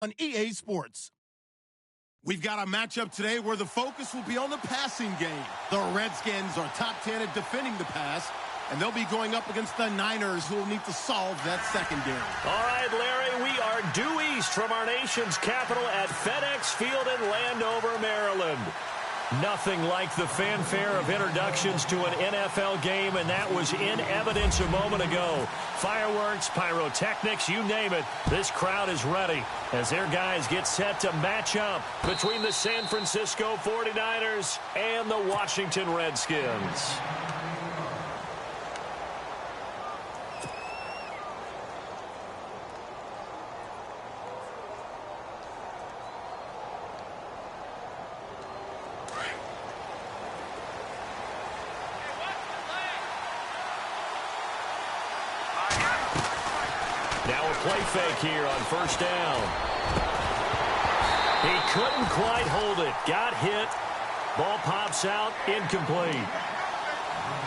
on EA Sports. We've got a matchup today where the focus will be on the passing game. The Redskins are top 10 at defending the pass, and they'll be going up against the Niners, who will need to solve that secondary. All right, Larry, we are due east from our nation's capital at FedEx Field in Landover, Maryland. Nothing like the fanfare of introductions to an NFL game, and that was in evidence a moment ago. Fireworks, pyrotechnics, you name it. This crowd is ready as their guys get set to match up between the San Francisco 49ers and the Washington Redskins. Now a play fake here on first down. He couldn't quite hold it. Got hit. Ball pops out. Incomplete.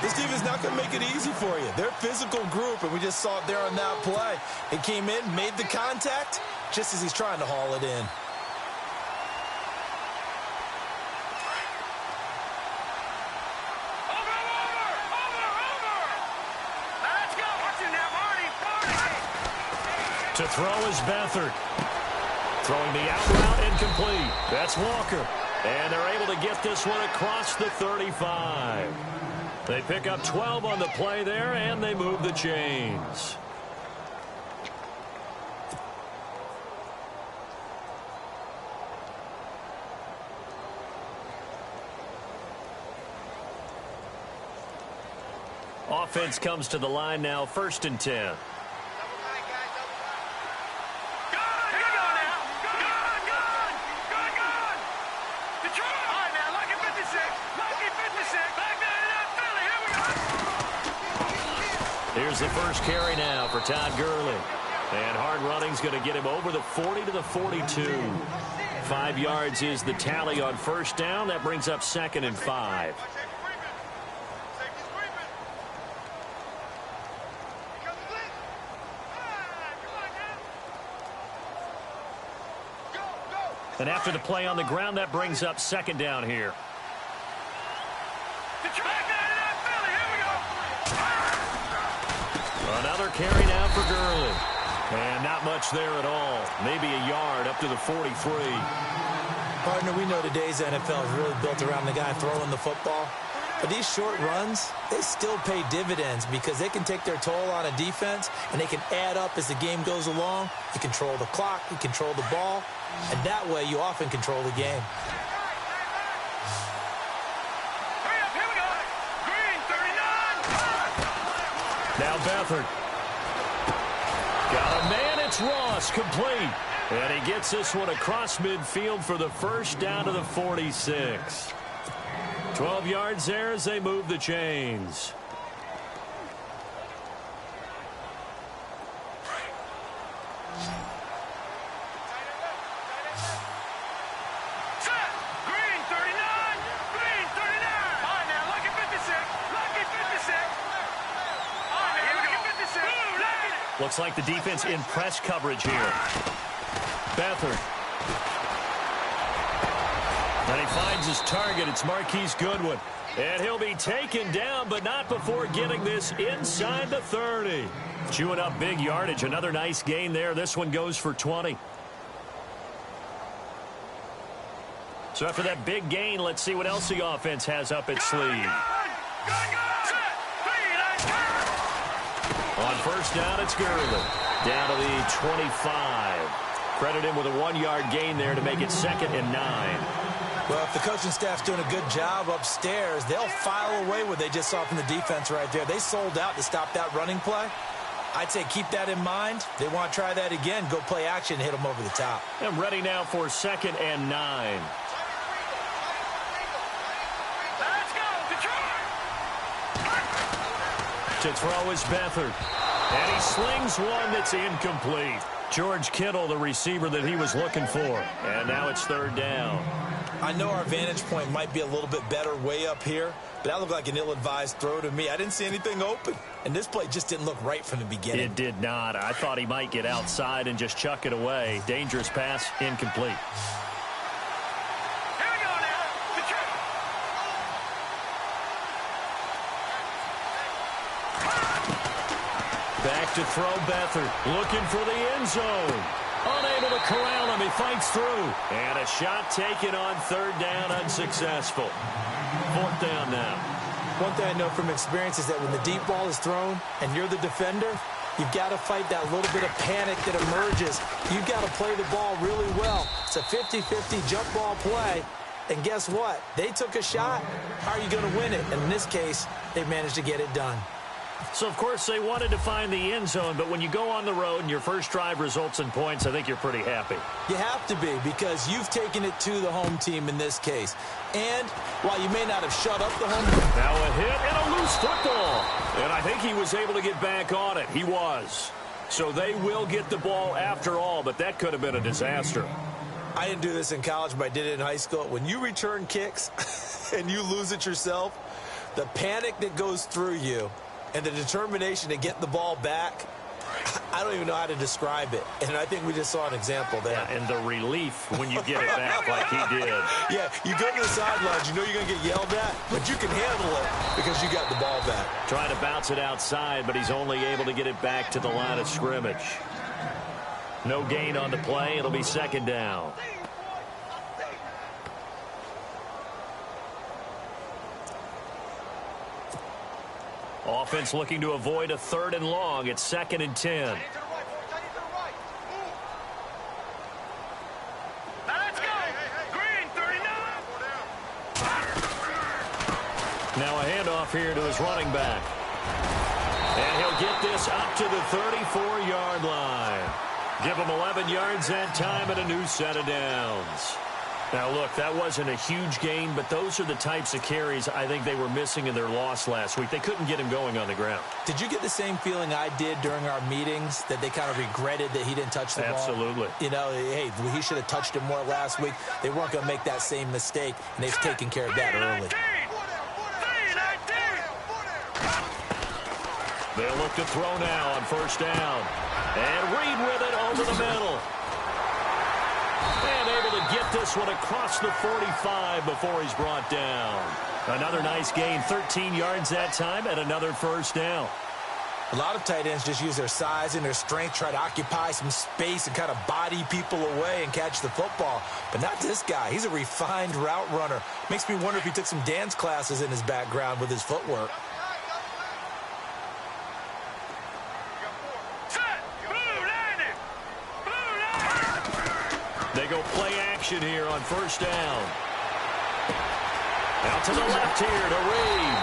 This team is not going to make it easy for you. They're a physical group, and we just saw it there on that play. He came in, made the contact, just as he's trying to haul it in. To throw is Beathard. Throwing the out route, incomplete. That's Walker. And they're able to get this one across the 35. They pick up 12 on the play there, and they move the chains. Offense comes to the line now, 1st and 10. Here's the first carry now for Todd Gurley. And hard running's going to get him over the 40 to the 42. 5 yards is the tally on first down. That brings up 2nd and 5. And after the play on the ground, that brings up 2nd down here. Another carry now for Gurley. And not much there at all. Maybe a yard up to the 43. Partner, we know today's NFL is really built around the guy throwing the football. But these short runs, they still pay dividends because they can take their toll on a defense, and they can add up as the game goes along. You control the clock, you control the ball, and that way you often control the game. Now Beathard. Got a man, it's Ross, complete. And he gets this one across midfield for the first down to the 46. 12 yards there as they move the chains. Looks like the defense in press coverage here. Beathard. And he finds his target. It's Marquise Goodwin. And he'll be taken down, but not before getting this inside the 30. Chewing up big yardage. Another nice gain there. This one goes for 20. So after that big gain, let's see what else the offense has up its sleeve. On first down, it's Gurley. Down to the 25. Credit him with a 1-yard gain there to make it 2nd and 9. Well, if the coaching staff's doing a good job upstairs, they'll file away what they just saw from the defense right there. They sold out to stop that running play. I'd say keep that in mind. They want to try that again. Go play action and hit them over the top. And ready now for 2nd and 9. To throw is Beathard. And he slings one that's incomplete. George Kittle, the receiver that he was looking for. And now it's third down. I know our vantage point might be a little bit better way up here, but that looked like an ill-advised throw to me. I didn't see anything open, and this play just didn't look right from the beginning. It did not. I thought he might get outside and just chuck it away. Dangerous pass, incomplete. Back to throw Beathard, looking for the end zone. Unable to corral him, he fights through. And a shot taken on third down, unsuccessful. Fourth down now. One thing I know from experience is that when the deep ball is thrown and you're the defender, you've got to fight that little bit of panic that emerges. You've got to play the ball really well. It's a 50-50 jump ball play. And guess what? They took a shot. How are you going to win it? And in this case, they managed to get it done. So, of course, they wanted to find the end zone, but when you go on the road and your first drive results in points, I think you're pretty happy. You have to be, because you've taken it to the home team in this case. And while you may not have shut up the home team. Now a hit and a loose football. And I think he was able to get back on it. He was. So they will get the ball after all, but that could have been a disaster. I didn't do this in college, but I did it in high school. When you return kicks and you lose it yourself, the panic that goes through you and the determination to get the ball back, I don't even know how to describe it. And I think we just saw an example there. Yeah, and the relief when you get it back like he did. Yeah, you go to the sidelines, you know you're going to get yelled at, but you can handle it because you got the ball back. Trying to bounce it outside, but he's only able to get it back to the line of scrimmage. No gain on the play. It'll be second down. Offense looking to avoid a third and long. It's 2nd and 10. Now a handoff here to his running back. And he'll get this up to the 34-yard line. Give him 11 yards that time and a new set of downs. Now, look, that wasn't a huge gain, but those are the types of carries I think they were missing in their loss last week. They couldn't get him going on the ground. Did you get the same feeling I did during our meetings, that they kind of regretted that he didn't touch the ball? Absolutely. You know, hey, he should have touched it more last week. They weren't going to make that same mistake, and they've taken care of that early. They'll look to throw now on first down. And Reed with it over the middle. And able to get this one across the 45 before he's brought down. Another nice gain, 13 yards that time, and another first down. A lot of tight ends just use their size and their strength, try to occupy some space and kind of body people away and catch the football. But not this guy. He's a refined route runner. Makes me wonder if he took some dance classes in his background with his footwork. They go play action here on first down. Out to the left here to Reed.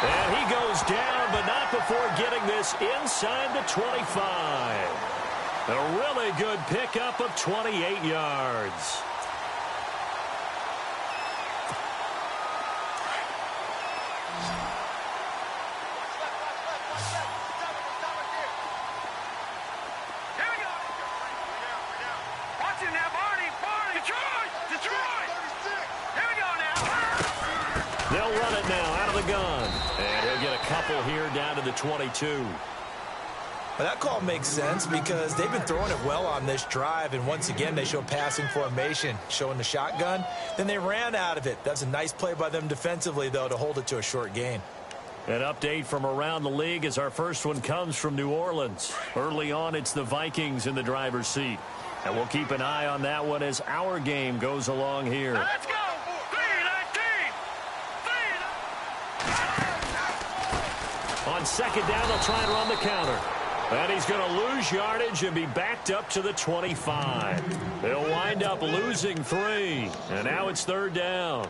And he goes down, but not before getting this inside the 25. A really good pickup of 28 yards. They'll run it now out of the gun. And he'll get a couple here down to the 22. Well, that call makes sense because they've been throwing it well on this drive, and once again they show passing formation, showing the shotgun. Then they ran out of it. That's a nice play by them defensively, though, to hold it to a short gain. An update from around the league as our first one comes from New Orleans. Early on, it's the Vikings in the driver's seat. And we'll keep an eye on that one as our game goes along here. Let's go! On second down, they'll try and run the counter. And he's going to lose yardage and be backed up to the 25. They'll wind up losing 3. And now it's third down.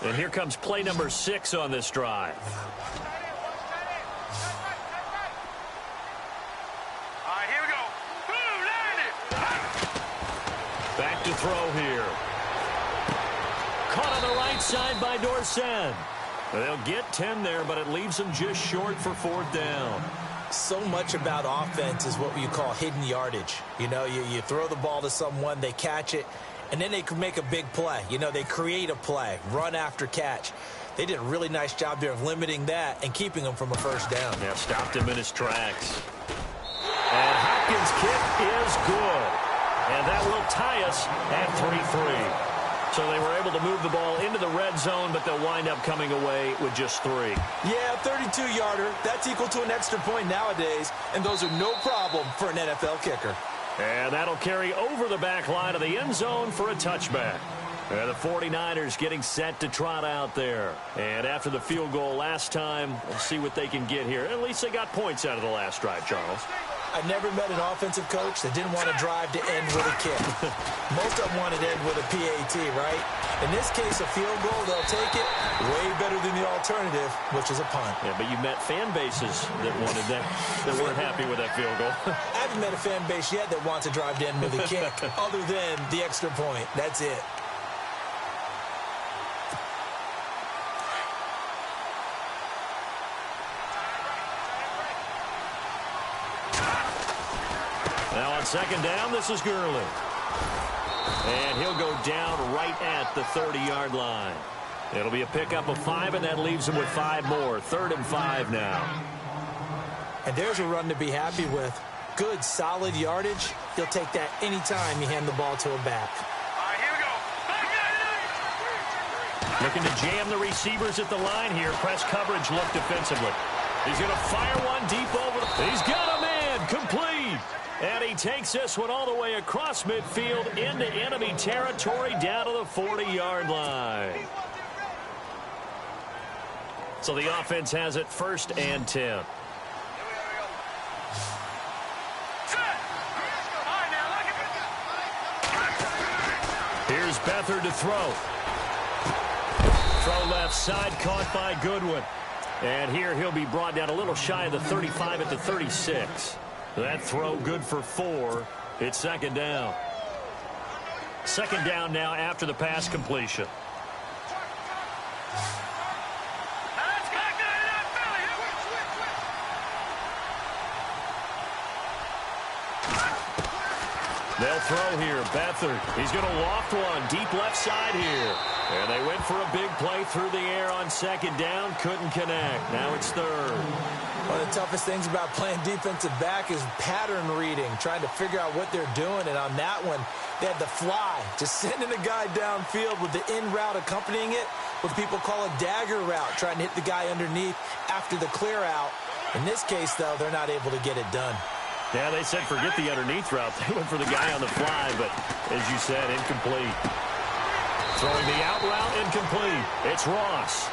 And here comes play number 6 on this drive. All right, here we go. Boom, Back to throw here. Caught on the right side by Dorsett. They'll get 10 there, but it leaves them just short for fourth down. So much about offense is what you call hidden yardage. You know, you throw the ball to someone, they catch it, and then they can make a big play. You know, they create a play, run after catch. They did a really nice job there of limiting that and keeping him from a first down. Yeah, stopped him in his tracks. And Hopkins' kick is good. And that will tie us at 3-3. So they were able to move the ball into the red zone, but they'll wind up coming away with just 3. Yeah, 32-yarder. That's equal to an extra point nowadays, and those are no problem for an NFL kicker. And that'll carry over the back line of the end zone for a touchback. And the 49ers getting set to trot out there. And after the field goal last time, we'll see what they can get here. At least they got points out of the last drive, Charles. I've never met an offensive coach that didn't want to drive to end with a kick. Most of them wanted to end with a PAT, right? In this case, a field goal, they'll take it way better than the alternative, which is a punt. Yeah, but you met fan bases that wanted that weren't happy with that field goal. I haven't met a fan base yet that wants to drive to end with a kick other than the extra point. That's it. Now on second down, this is Gurley. And he'll go down right at the 30-yard line. It'll be a pickup of 5, and that leaves him with 5 more. 3rd and 5 now. And there's a run to be happy with. Good, solid yardage. He'll take that anytime you hand the ball to a back. All right, here we go. Looking to jam the receivers at the line here. Press coverage look defensively. He's going to fire one deep over. He's got a man. Complete. And he takes this one all the way across midfield into enemy territory down to the 40-yard line. So the offense has it 1st and 10. Here's Beathard to throw. Throw left side, caught by Goodwin. And here he'll be brought down a little shy of the 35 at the 36. That throw good for 4. It's 2nd down. 2nd down now after the pass completion. They'll throw here. Beathard. He's going to loft one deep left side here. And they went for a big play through the air on 2nd down. Couldn't connect. Now it's 3rd. One of the toughest things about playing defensive back is pattern reading, trying to figure out what they're doing. And on that one, they had the fly, just sending a guy downfield with the in route accompanying it, what people call a dagger route, trying to hit the guy underneath after the clear out. In this case, though, they're not able to get it done. Yeah, they said forget the underneath route. They went for the guy on the fly, but as you said, incomplete. Throwing the out route, incomplete. It's Ross.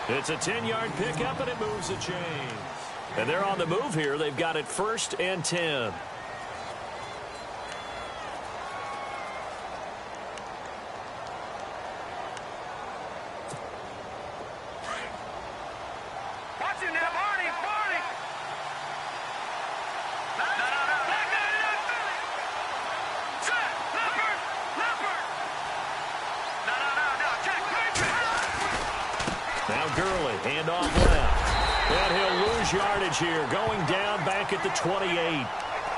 It's a 10-yard pickup, and it moves the chains. And they're on the move here. They've got it 1st and 10. Watch him now, Barney. Now Gurley, hand off left. And he'll lose yardage here, going down back at the 28.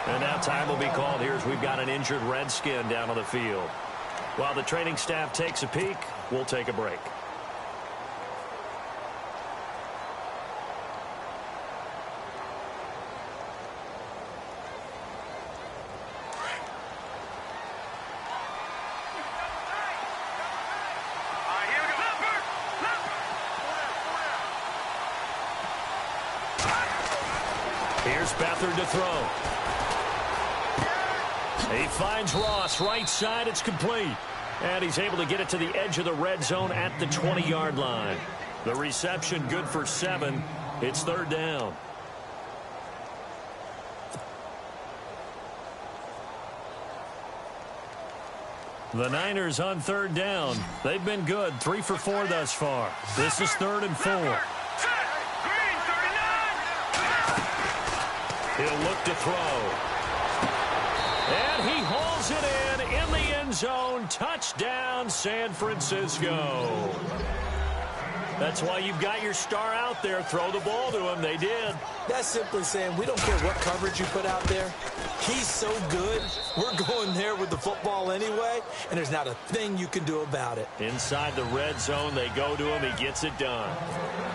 And now time will be called here as we've got an injured Redskin down on the field. While the training staff takes a peek, we'll take a break. Here's Beathard to throw. He finds Ross right side. It's complete. And he's able to get it to the edge of the red zone at the 20-yard line. The reception good for 7. It's 3rd down. The Niners on 3rd down. They've been good. 3 for 4 thus far. This is 3rd and 4. He'll look to throw. And he hauls it in the end zone. Touchdown, San Francisco. That's why you've got your star out there. Throw the ball to him. They did. That's simply saying we don't care what coverage you put out there. He's so good, we're going there with the football anyway, and there's not a thing you can do about it. Inside the red zone, they go to him. He gets it done.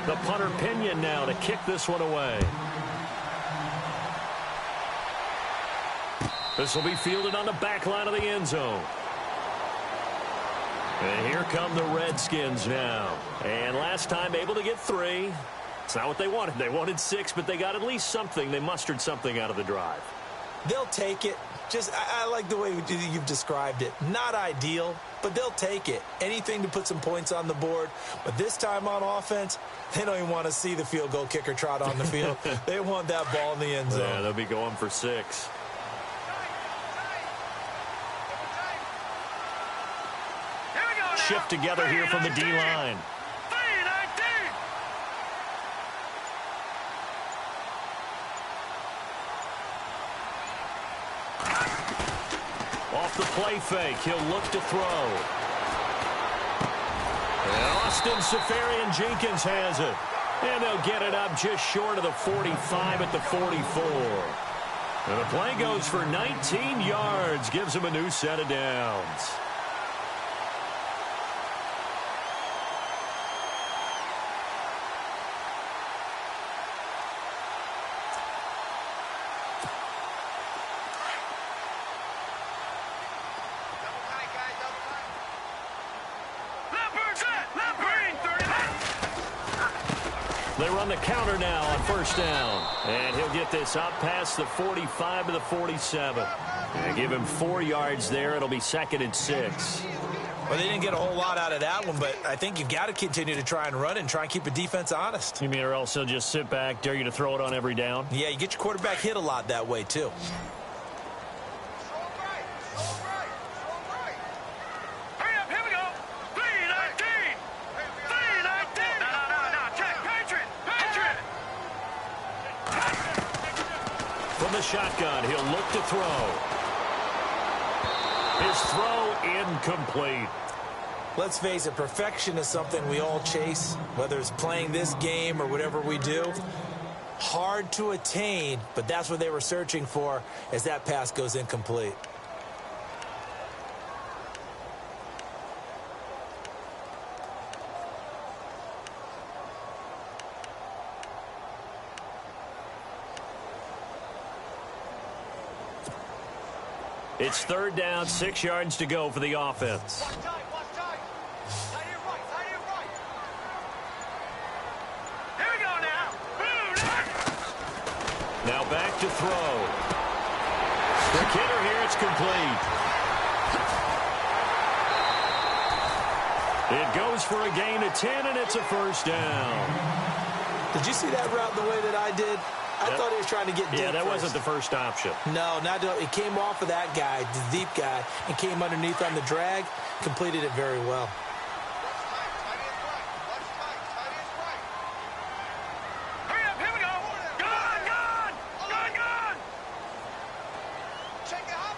The punter Pinion now to kick this one away. This will be fielded on the back line of the end zone. And here come the Redskins now. And last time able to get 3. It's not what they wanted. They wanted 6, but they got at least something. They mustered something out of the drive. They'll take it. I like the way you've described it. Not ideal, but they'll take it. Anything to put some points on the board. But this time on offense, they don't even want to see the field goal kicker trot on the field. They want that ball in the end zone. Yeah, they'll be going for 6. Shift together here from the D-line. Off the play fake, he'll look to throw. And Austin Seferian-Jenkins has it. And they'll get it up just short of the 45 at the 44. And the play goes for 19 yards, gives him a new set of downs. They run the counter now on first down. And he'll get this up past the 45 to the 47. And give him 4 yards there. It'll be 2nd and 6. Well, they didn't get a whole lot out of that one, but I think you've got to continue to try and run and try and keep the defense honest. You mean or else they'll just sit back, dare you to throw it on every down? Yeah, you get your quarterback hit a lot that way, too. Shotgun, he'll look to throw. His throw incomplete. Let's face it, perfection is something we all chase, whether it's playing this game or whatever we do. Hard to attain, but that's what they were searching for as that pass goes incomplete. It's 3rd down, 6 yards to go for the offense. Here we go now. Now back to throw. The kidder here, it's complete. It goes for a gain of 10, and it's a first down. Did you see that route the way that I did? I thought he was trying to get deep. Yeah, that first. wasn't the first option. No, it came off of that guy, the deep guy, and came underneath on the drag. Completed it very well. Hurry up, here we go. Gone. Check it out,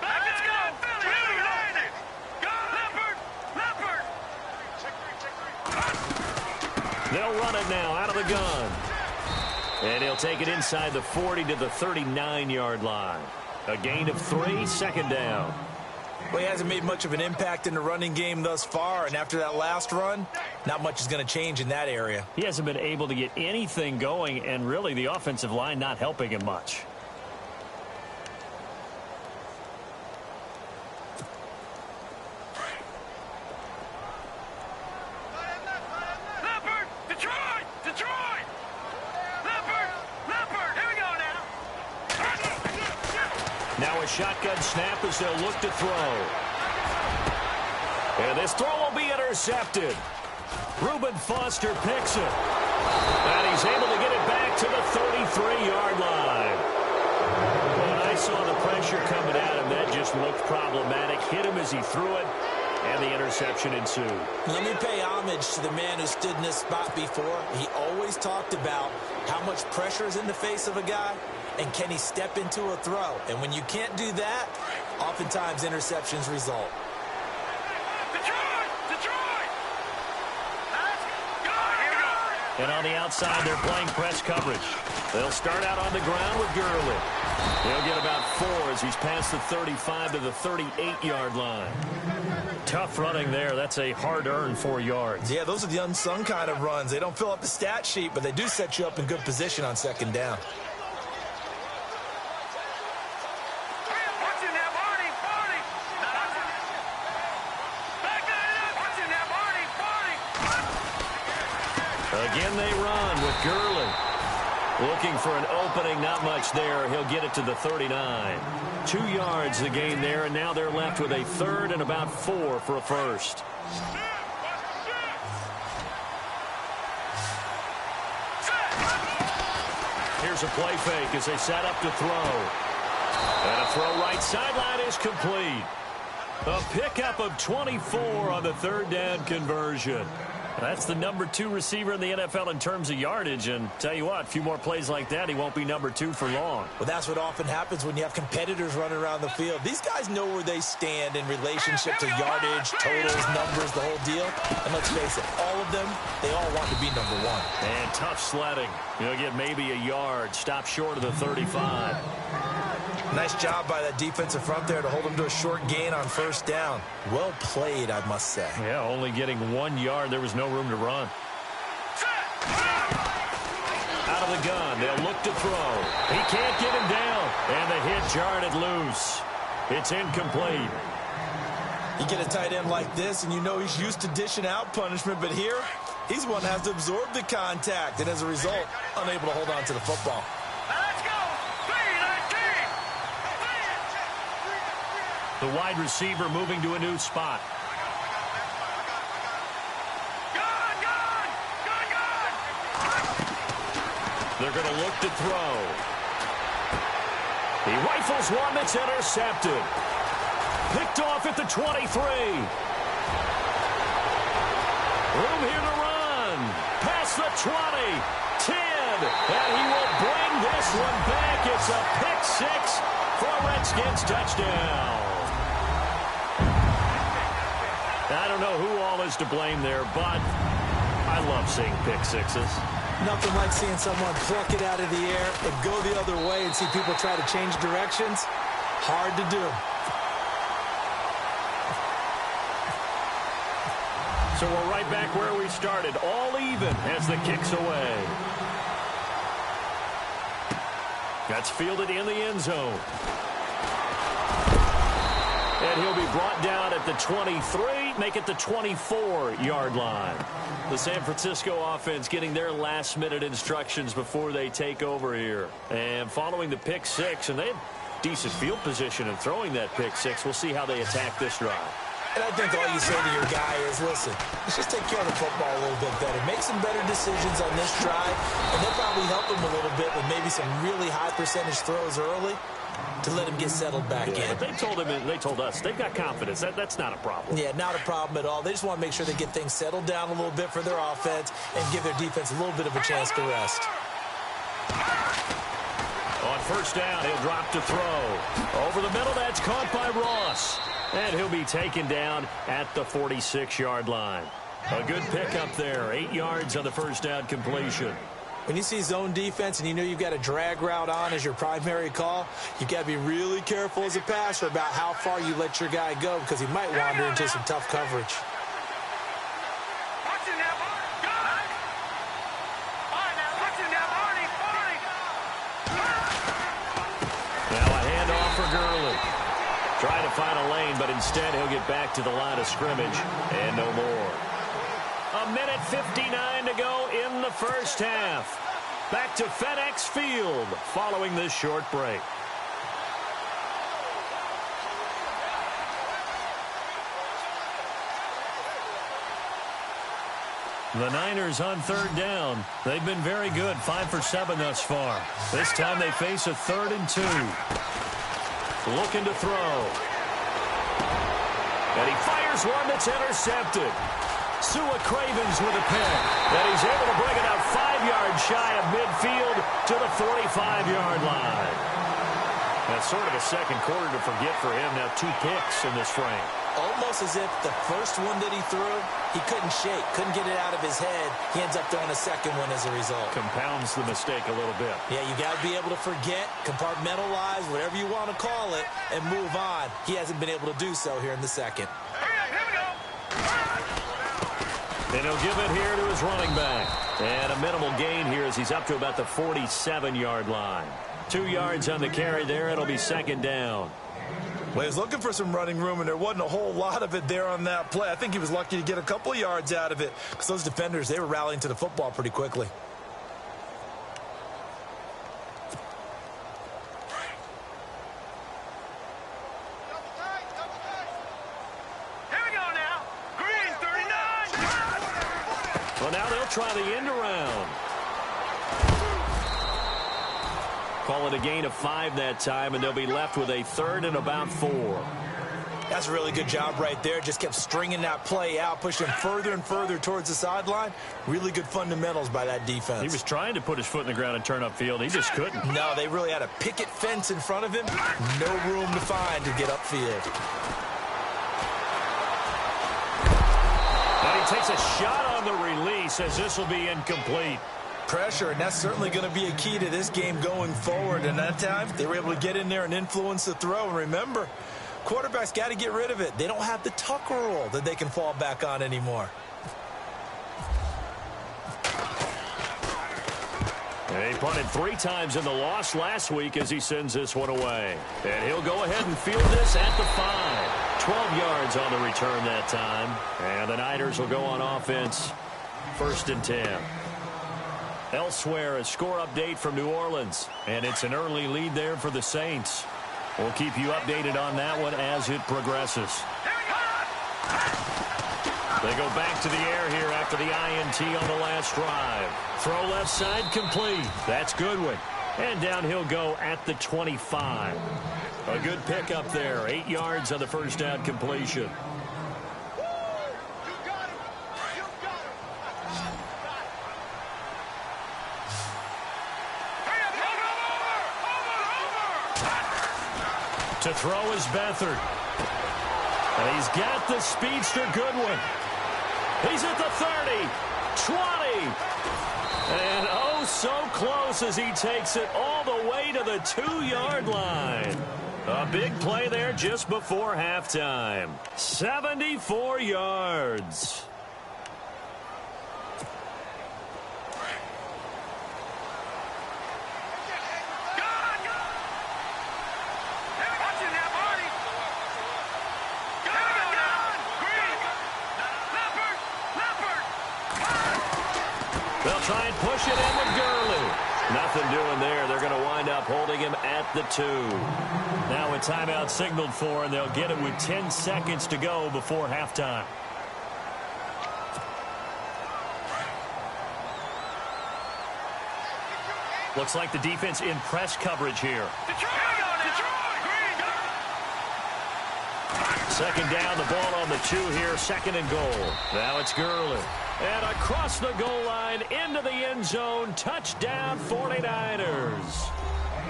back, let's go. Philly, landed. Leopard. Check 3. They'll run it now out of the gun. And he'll take it inside the 40 to the 39-yard line. A gain of 3, 2nd down. Well, he hasn't made much of an impact in the running game thus far, and after that last run, not much is going to change in that area. He hasn't been able to get anything going, and really the offensive line not helping him much. Now a shotgun snap as they'll look to throw. And this throw will be intercepted. Reuben Foster picks it. And he's able to get it back to the 33-yard line. When I saw the pressure coming at him, that just looked problematic. Hit him as he threw it, and the interception ensued. Let me pay homage to the man who stood in this spot before. He always talked about how much pressure is in the face of a guy, and can he step into a throw? And when you can't do that, oftentimes interceptions result. And on the outside, they're playing press coverage. They'll start out on the ground with Gurley. He'll get about 4 as he's past the 35 to the 38-yard line. Tough running there. That's a hard-earned 4 yards. Yeah, those are the unsung kind of runs. They don't fill up the stat sheet, but they do set you up in good position on second down. Again, they run with Gurley. Looking for an opening, not much there. He'll get it to the 39. 2 yards the gain there, and now they're left with a 3rd and about 4 for a first. Here's a play fake as they set up to throw. And a throw right sideline is complete. A pickup of 24 on the 3rd down conversion. That's the number 2 receiver in the NFL in terms of yardage. And tell you what, a few more plays like that, he won't be number 2 for long. Well, that's what often happens when you have competitors running around the field. These guys know where they stand in relationship to yardage, totals, numbers, the whole deal. And let's face it, all of them, they all want to be number 1. And tough sledding. He'll get maybe a yard. Stop short of the 35. Nice job by that defensive front there to hold him to a short gain on 1st down. Well played, I must say. Yeah, only getting 1 yard. There was no room to run. Out of the gun. They'll look to throw. He can't get him down. And the hit jarred it loose. It's incomplete. You get a tight end like this, and you know he's used to dishing out punishment. But here, he's one that has to absorb the contact. And as a result, unable to hold on to the football. The wide receiver moving to a new spot. They're going to look to throw. He rifles one that's intercepted. Picked off at the 23. Room here to run. Past the 20. 10. And he will bring this one back. It's a pick 6 for a Redskins touchdown. I don't know who all is to blame there, but I love seeing pick 6s. Nothing like seeing someone pluck it out of the air and go the other way and see people try to change directions. Hard to do. So we're right back where we started. All even as the kick's away. That's fielded in the end zone. And he'll be brought down at the 23, make it the 24-yard line. The San Francisco offense getting their last-minute instructions before they take over here. And following the pick 6, and they had decent field position in throwing that pick 6. We'll see how they attack this drive. And I think all you say to your guy is, listen, let's just take care of the football a little bit better. Make some better decisions on this drive, and they'll probably help him a little bit with maybe some really high-percentage throws early to let him get settled back in. But they told us they've got confidence. That's not a problem. Yeah, not a problem at all. They just want to make sure they get things settled down a little bit for their offense and give their defense a little bit of a chance to rest. On 1st down, he'll drop to throw. Over the middle, that's caught by Ross. And he'll be taken down at the 46-yard line. A good pickup there. 8 yards on the 1st down completion. When you see zone defense and you know you've got a drag route on as your primary call, you've got to be really careful as a passer about how far you let your guy go because he might wander into some tough coverage. Now a handoff for Gurley. Trying to find a lane, but instead he'll get back to the line of scrimmage and no more. A minute 59 to go in the 1st half. Back to FedEx Field following this short break. The Niners on 3rd down. They've been very good, 5 for 7 thus far. This time they face a 3rd and 2. Looking to throw. And he fires one that's intercepted. Sua Cravens with a pick. And he's able to bring it out 5 yards shy of midfield to the 45-yard line. That's sort of a second quarter to forget for him. Now 2 picks in this frame. almost as if the first one that he threw, he couldn't shake, couldn't get it out of his head. He ends up throwing a second one as a result. Compounds the mistake a little bit. Yeah, you got to be able to forget, compartmentalize, whatever you want to call it, and move on. He hasn't been able to do so here in the second. Here we go. And he'll give it here to his running back. And a minimal gain here as he's up to about the 47-yard line. 2 yards on the carry there. It'll be second down. Well, he was looking for some running room, and there wasn't a whole lot of it there on that play. I think he was lucky to get a couple of yards out of it because those defenders, they were rallying to the football pretty quickly. Here we go now. Green, 39. Well, now they'll try the end around. Call it a gain of 5 that time, and they'll be left with a third and about 4. That's a really good job right there. Just kept stringing that play out, pushing further and further towards the sideline. Really good fundamentals by that defense. He was trying to put his foot in the ground and turn upfield. He just couldn't. No, they really had a picket fence in front of him. No room to find to get upfield. But he takes a shot on the release as this will be incomplete. Pressure, and that's certainly going to be a key to this game going forward. And that time, they were able to get in there and influence the throw. And remember, quarterbacks got to get rid of it. They don't have the tuck rule that they can fall back on anymore. He punted 3 times in the loss last week as he sends this one away. And he'll go ahead and field this at the 5. 12 yards on the return that time. And the Niners will go on offense. 1st and 10. Elsewhere, a score update from New Orleans. And it's an early lead there for the Saints. We'll keep you updated on that one as it progresses. They go back to the air here after the INT on the last drive. Throw left side complete. That's Goodwin. And down he'll go at the 25. A good pickup there. 8 yards on the first down completion. To throw is Beathard. And he's got the speedster Goodwin. He's at the 30, 20. And oh, so close as he takes it all the way to the 2-yard line. A big play there just before halftime. 74 yards. They'll try and push it in with Gurley. Nothing doing there. They're going to wind up holding him at the 2. Now a timeout signaled for, and they'll get it with 10 seconds to go before halftime. Looks like the defense in press coverage here. Second down, the ball on the 2 here, 2nd and goal. Now it's Gurley. And across the goal line, into the end zone, touchdown 49ers.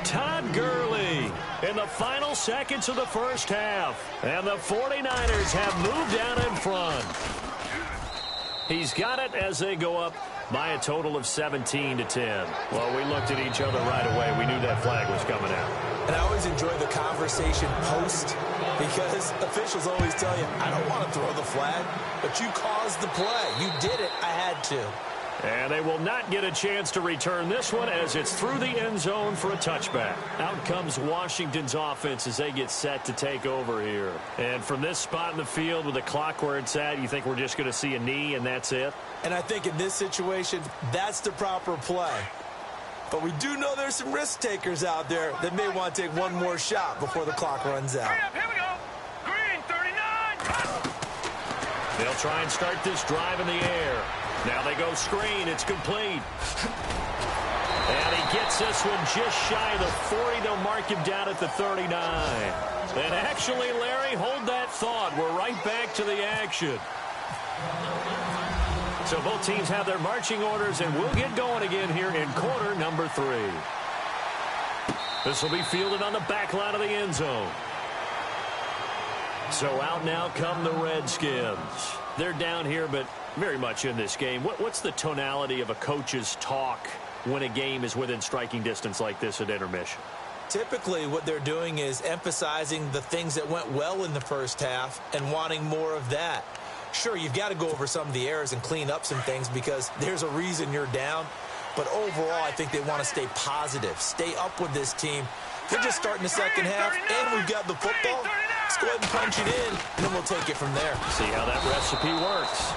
Todd Gurley in the final seconds of the first half. And the 49ers have moved out in front. He's got it as they go up by a total of 17-10. Well, we looked at each other right away. We knew that flag was coming out. And I always enjoy the conversation post because officials always tell you, I don't want to throw the flag, but you caused the play. You did it. I had to. And they will not get a chance to return this one as it's through the end zone for a touchback. Out comes Washington's offense as they get set to take over here. And from this spot in the field with the clock where it's at, you think we're just going to see a knee and that's it? And I think in this situation, that's the proper play. But we do know there's some risk takers out there that may want to take one more shot before the clock runs out. Here we go. Green, 39. They'll try and start this drive in the air. Now they go screen. It's complete. And he gets this one just shy of the 40. They'll mark him down at the 39. And actually, Larry, hold that thought. We're right back to the action. So both teams have their marching orders, and we'll get going again here in quarter number 3. This will be fielded on the back line of the end zone. So out now come the Redskins. They're down here, but very much in this game. What's the tonality of a coach's talk when a game is within striking distance like this at intermission? Typically, what they're doing is emphasizing the things that went well in the first half and wanting more of that. Sure, you've got to go over some of the errors and clean up some things because there's a reason you're down. But overall, I think they want to stay positive, stay up with this team. They're just starting the second half, and we've got the football. Let's go ahead and punch it in, and then we'll take it from there. See how that recipe works.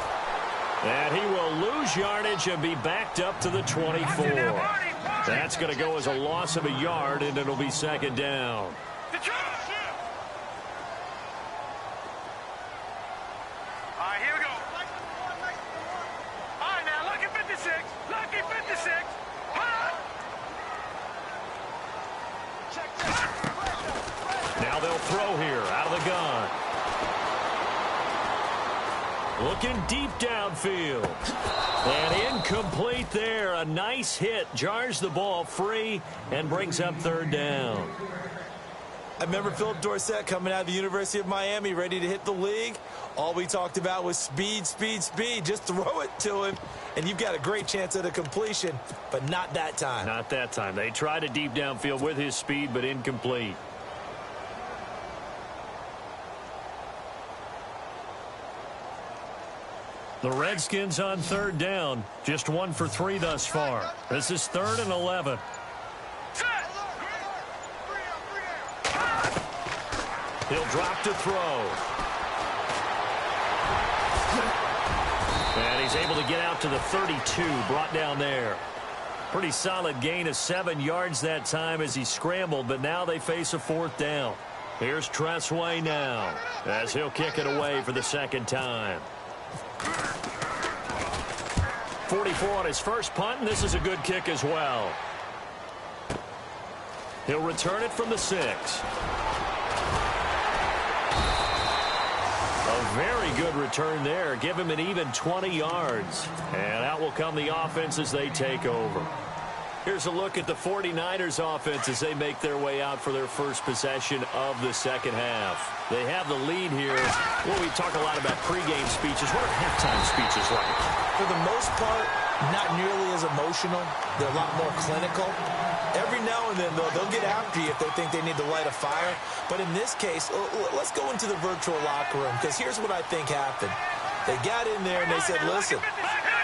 And he will lose yardage and be backed up to the 24. That's going to go as a loss of a yard, and it'll be second down. Now they'll throw here out of the gun. Looking deep downfield. And incomplete there. A nice hit. Jars the ball free and brings up third down. I remember Philip Dorsett coming out of the University of Miami ready to hit the league. All we talked about was speed, speed, speed. Just throw it to him, and you've got a great chance at a completion, but not that time. Not that time. They tried a deep downfield with his speed, but incomplete. The Redskins on third down. Just 1 for 3 thus far. This is 3rd and 11. He'll drop to throw. And he's able to get out to the 32, brought down there. Pretty solid gain of 7 yards that time as he scrambled, but now they face a 4th down. Here's Tressway now as he'll kick it away for the second time. 44 on his first punt, and this is a good kick as well. He'll return it from the 6. A very good return there. Give him an even 20 yards. And out will come the offense as they take over. Here's a look at the 49ers offense as they make their way out for their first possession of the second half. They have the lead here. Well, we talk a lot about pregame speeches. What are halftime speeches like? For the most part, not nearly as emotional. They're a lot more clinical. Every now and then, they'll get after you if they think they need to light a fire. But in this case, let's go into the virtual locker room, because here's what I think happened. They got in there and they said, listen,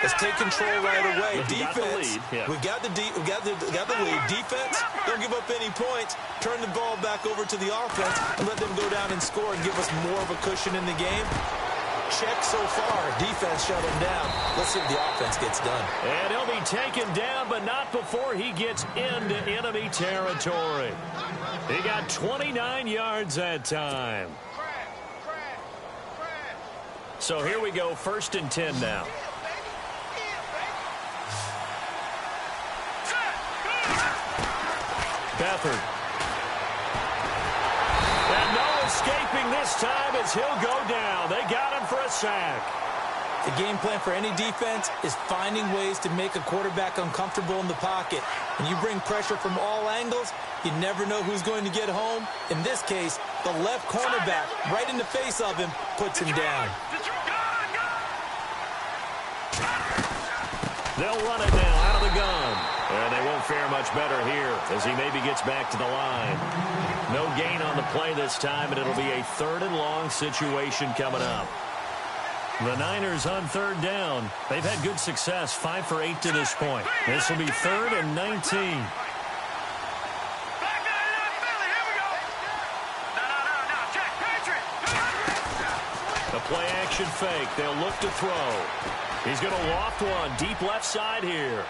let's take control right away. Defense, we got the lead. Defense, don't give up any points. Turn the ball back over to the offense and let them go down and score and give us more of a cushion in the game. Check so far. Defense shut him down. Let's see if the offense gets done. And he'll be taken down, but not before he gets into enemy territory. He got 29 yards that time. So here we go, 1st and 10 now. Beathard. And no escaping this time as he'll go down. They got him for a sack. The game plan for any defense is finding ways to make a quarterback uncomfortable in the pocket. When you bring pressure from all angles, you never know who's going to get home. In this case, the left cornerback, right in the face of him, puts him down. They'll run it now out of the gun. And they won't fare much better here as he maybe gets back to the line. No gain on the play this time, and it'll be a 3rd and long situation coming up. The Niners on 3rd down. They've had good success, 5 for 8 to this point. This will be 3rd and 19. The play action fake. They'll look to throw. He's going to loft one deep left side here.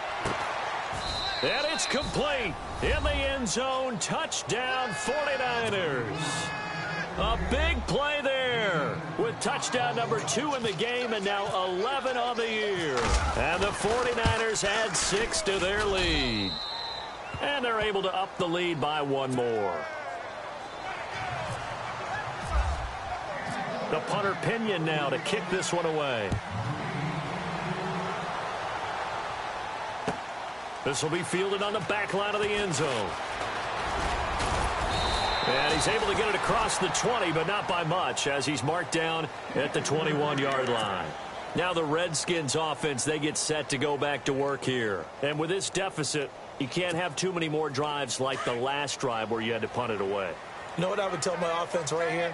And it's complete in the end zone. Touchdown 49ers. A big play there with touchdown number 2 in the game and now 11 on the year. And the 49ers add 6 to their lead. And they're able to up the lead by 1 more. The punter Pinion now to kick this one away. This will be fielded on the back line of the end zone. And he's able to get it across the 20, but not by much, as he's marked down at the 21-yard line. Now the Redskins offense, they get set to go back to work here. And with this deficit, you can't have too many more drives like the last drive where you had to punt it away. You know what I would tell my offense right here?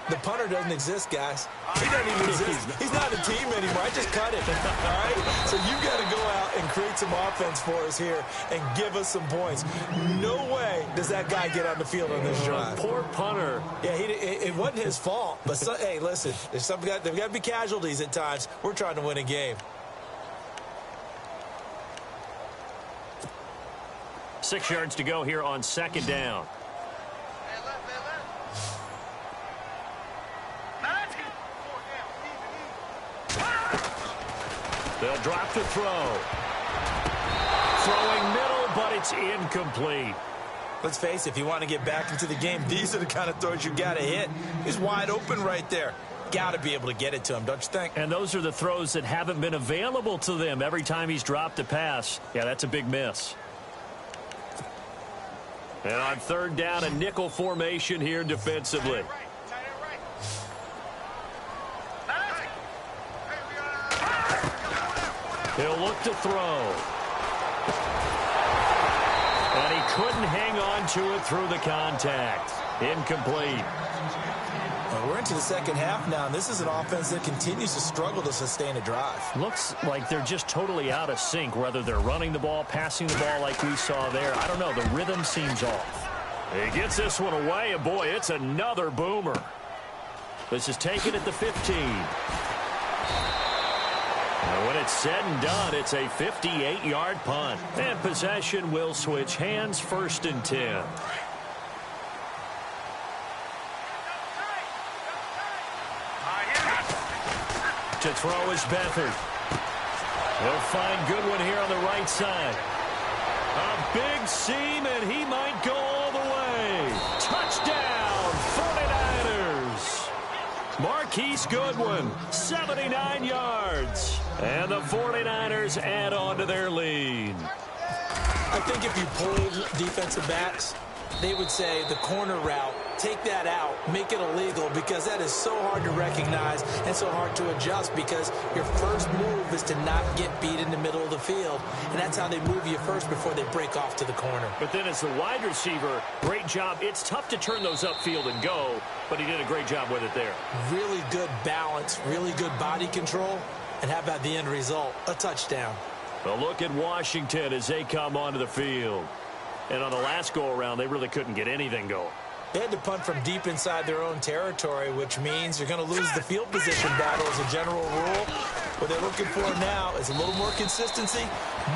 The punter doesn't exist, guys. He doesn't even exist. He's not a team anymore. I just cut it. All right? So you got to go out and create some offense for us here and give us some points. No way does that guy get on the field on this drive. Poor punter. Yeah, it wasn't his fault. But, hey, listen, there's got to be casualties at times. We're trying to win a game. 6 yards to go here on second down. They'll drop the throw. Throwing middle, but it's incomplete. Let's face it, if you want to get back into the game, these are the kind of throws you got to hit. He's wide open right there. Got to be able to get it to him, don't you think? And those are the throws that haven't been available to them every time he's dropped a pass. Yeah, that's a big miss. And on third down, a nickel formation here defensively. He'll look to throw. And he couldn't hang on to it through the contact. Incomplete. Well, we're into the second half now, and this is an offense that continues to struggle to sustain a drive. Looks like they're just totally out of sync, whether they're running the ball, passing the ball like we saw there. I don't know. The rhythm seems off. He gets this one away, and boy, it's another boomer. This is taken at the 15. And when it's said and done, it's a 58-yard punt. And possession will switch hands, 1st and 10. To throw is Beathard. He'll find Goodwin here on the right side. A big seam, and he might go all the way. Touchdown, 49ers. Marquise Goodwin, 79 yards. And the 49ers add on to their lead. I think if you polled defensive backs, they would say the corner route, take that out, make it illegal, because that is so hard to recognize and so hard to adjust, because your first move is to not get beat in the middle of the field, and that's how they move you first before they break off to the corner. But then as the wide receiver, great job. It's tough to turn those upfield and go, but he did a great job with it there. Really good balance, really good body control, and how about the end result? A touchdown. A look at Washington as they come onto the field. And on the last go-around, they really couldn't get anything going. They had to punt from deep inside their own territory, which means you're going to lose the field position battle as a general rule. What they're looking for now is a little more consistency,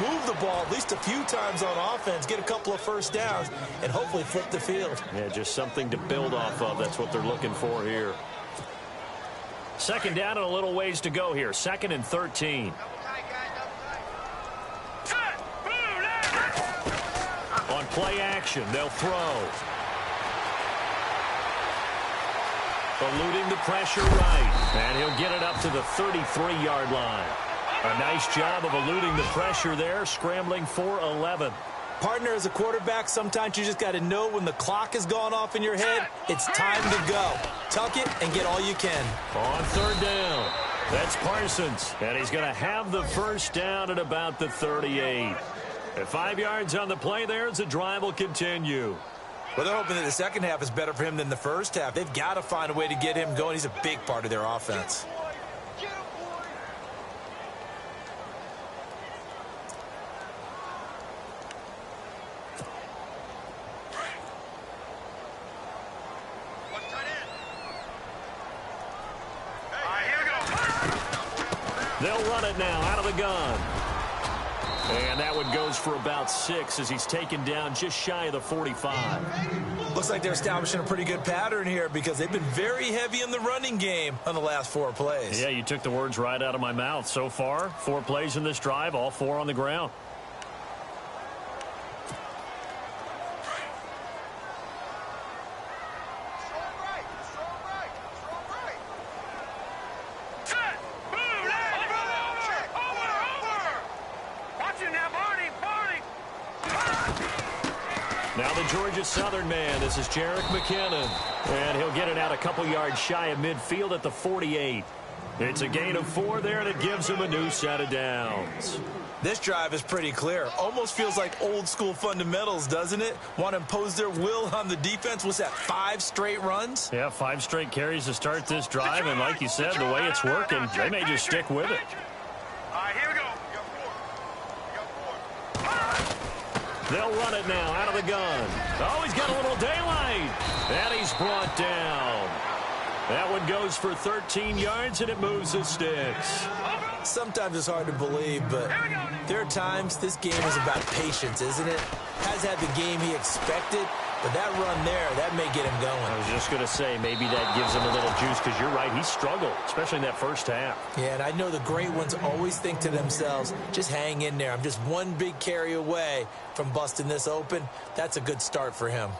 move the ball at least a few times on offense, get a couple of first downs, and hopefully flip the field. Yeah, just something to build off of. That's what they're looking for here. Second down and a little ways to go here. 2nd and 13. On play action, they'll throw. Eluding the pressure right. And he'll get it up to the 33-yard line. A nice job of eluding the pressure there, scrambling for 11. Partner, as a quarterback, sometimes you just got to know when the clock has gone off in your head, it's time to go. Tuck it and get all you can. On third down, that's Parsons. And he's going to have the first down at about the 38. At 5 yards on the play there as the drive will continue. Well, they're hoping that the second half is better for him than the first half. They've got to find a way to get him going. He's a big part of their offense. They'll run it now out of the gun. And that one goes for about 6 as he's taken down just shy of the 45. Looks like they're establishing a pretty good pattern here because they've been very heavy in the running game on the last 4 plays. Yeah, you took the words right out of my mouth. So far, 4 plays in this drive, all 4 on the ground. Now Now the Georgia Southern man, this is Jerick McKinnon. And he'll get it out a couple yards shy of midfield at the 48. It's a gain of 4 there, and it gives him a new set of downs. This drive is pretty clear. Almost feels like old school fundamentals, doesn't it? Want to impose their will on the defense. What's that, 5 straight runs? Yeah, 5 straight carries to start this drive, and like you said, the way it's working, they may just stick with it. All right, here we go. They'll run it now out of the gun. Oh, he's got a little daylight. And he's brought down. That one goes for 13 yards, and it moves the sticks. Sometimes it's hard to believe, but there are times this game is about patience, isn't it? Has had the game he expected, but that run there, that may get him going. I was just going to say, maybe that gives him a little juice, because you're right, he struggled, especially in that first half. Yeah, and I know the great ones always think to themselves, just hang in there. I'm just one big carry away from busting this open. That's a good start for him.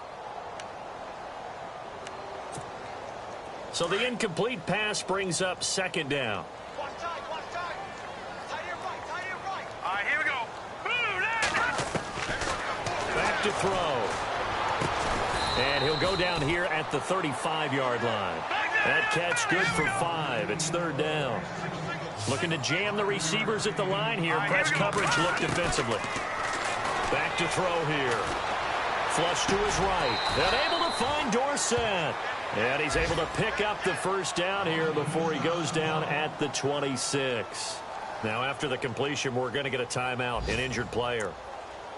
So the incomplete pass brings up 2nd down. Watch tight. Tie it right. All right, here we go. Back to throw. And he'll go down here at the 35-yard line. That catch good for 5. It's 3rd down. Looking to jam the receivers at the line here. Press coverage look defensively. Back to throw here. Flush to his right. And able to find Dorsett. And he's able to pick up the 1st down here before he goes down at the 26. Now, after the completion, we're going to get a timeout, an injured player.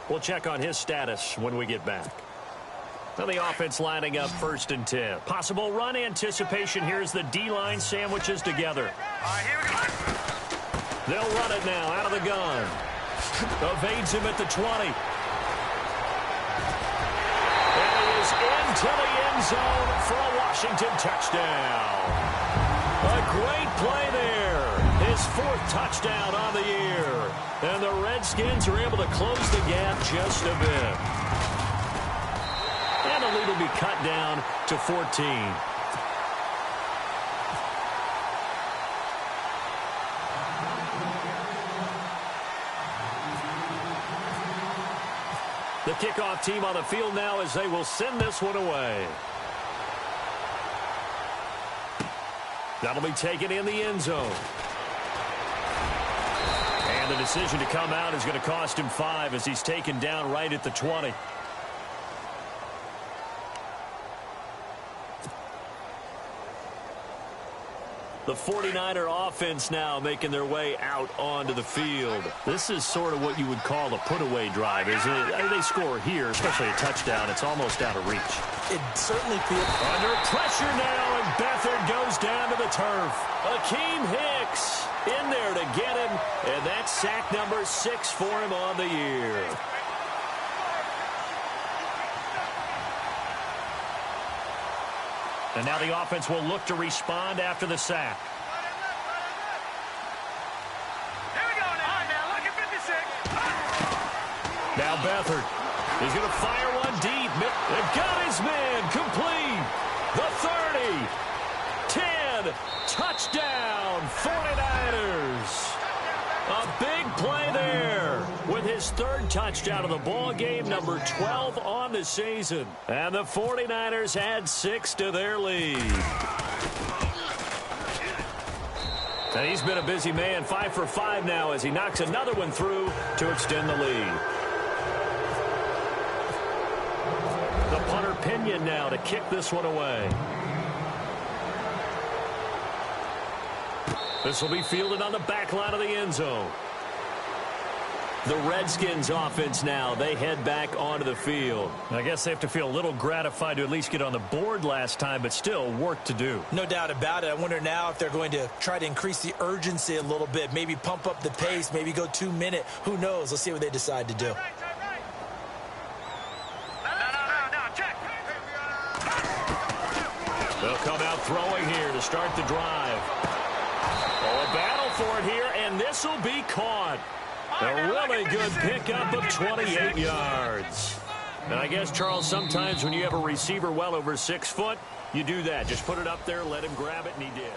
We'll check on his status when we get back. Now the offense lining up 1st and 10. Possible run anticipation. Here's the D-line sandwiches together. All right, here we go. They'll run it now out of the gun. Evades him at the 20. And he is into the end zone for a Washington touchdown. A great play there. His 4th touchdown on the year. And the Redskins are able to close the gap just a bit. And the lead will be cut down to 14. The kickoff team on the field now as they will send this one away. That'll be taken in the end zone. And the decision to come out is going to cost him 5 as he's taken down right at the 20. The 49er offense now making their way out onto the field. This is sort of what you would call a put-away drive, isn't it? I mean, they score here, especially a touchdown. It's almost out of reach. It certainly feels... Under pressure now, and Beathard goes down to the turf. Akeem Hicks in there to get him, and that's sack number 6 for him on the year. And now the offense will look to respond after the sack. Here we go now. Look at 56. Now Beathard is going to fire one deep. They've got his man complete. The 30. 10. Touchdown 49ers. A big play there with his 3rd touchdown of the ball game, number 12 on the season. And the 49ers add 6 to their lead. And he's been a busy man, 5 for 5 now as he knocks another one through to extend the lead. The punter Pinion now to kick this one away. This will be fielded on the back line of the end zone. The Redskins offense now, they head back onto the field. I guess they have to feel a little gratified to at least get on the board last time, but still work to do. No doubt about it. I wonder now if they're going to try to increase the urgency a little bit, maybe pump up the pace, maybe go 2-minute. Who knows? Let's see what they decide to do. They'll come out throwing here to start the drive. Oh, a battle for it here, and this will be caught. A really good pickup of 28 yards. And I guess, Charles, sometimes when you have a receiver well over 6 foot, you do that. Just put it up there, let him grab it, and he did.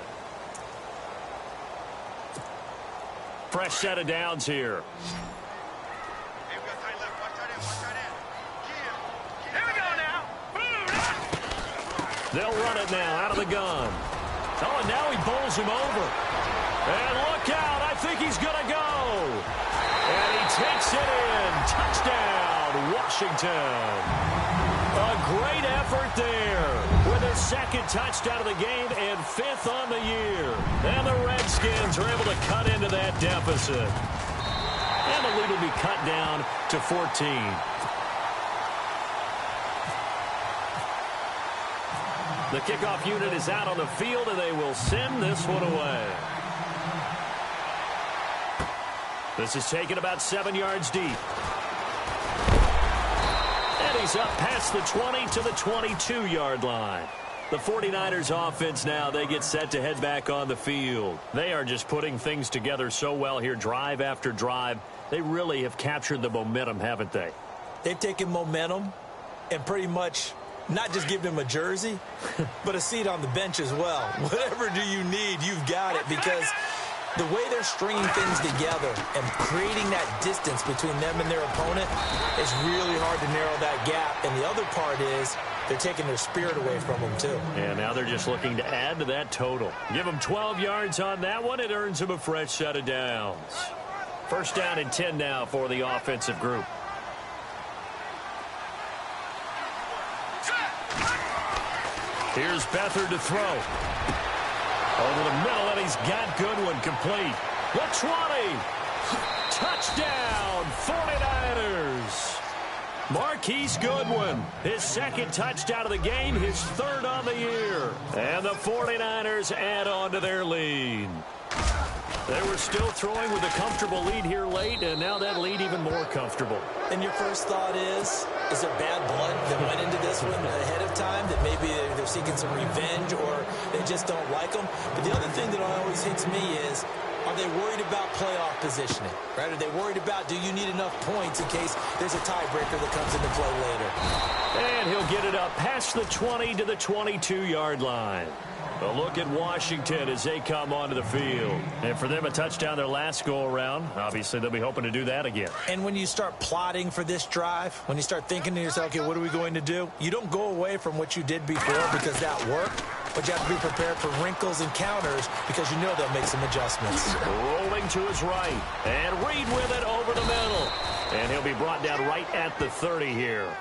Fresh set of downs here. Hey, we got tight left. Watch tight end. Here we They'll run it now out of the gun. Oh, and now he bowls him over. And look out. I think he's going to go. And he takes it in. Touchdown, Washington. A great effort there with their second touchdown of the game and 5th on the year. And the Redskins are able to cut into that deficit. And the lead will be cut down to 14. The kickoff unit is out on the field, and they will send this one away. This is taken about 7 yards deep. And he's up past the 20 to the 22-yard line. The 49ers offense now, they get set to head back on the field. They are just putting things together so well here, drive after drive. They really have captured the momentum, haven't they? They've taken momentum and pretty much not just give them a jersey, but a seat on the bench as well. Whatever do you need, you've got it, because the way they're stringing things together and creating that distance between them and their opponent is really hard to narrow that gap. And the other part is they're taking their spirit away from them, too. And now they're just looking to add to that total. Give them 12 yards on that one. It earns them a fresh set of downs. First down and 10 now for the offensive group. Here's Beathard to throw. Over the middle, and he's got Goodwin complete. The 20. Touchdown, 49ers. Marquise Goodwin, his second touchdown of the game, his 3rd on the year. And the 49ers add on to their lead. They were still throwing with a comfortable lead here late, and now that lead even more comfortable. And your first thought is there bad blood that went into this one ahead of time, that maybe they're seeking some revenge or they just don't like them? But the other thing that always hits me is, are they worried about playoff positioning? Right? Are they worried about, do you need enough points in case there's a tiebreaker that comes into play later? And he'll get it up past the 20 to the 22-yard line. A look at Washington as they come onto the field. And for them, a touchdown their last go-around. Obviously, they'll be hoping to do that again. And when you start plotting for this drive, when you start thinking to yourself, okay, what are we going to do? You don't go away from what you did before because that worked. But you have to be prepared for wrinkles and counters because you know they'll make some adjustments. Rolling to his right. And Reed with it over the middle. And he'll be brought down right at the 30 here.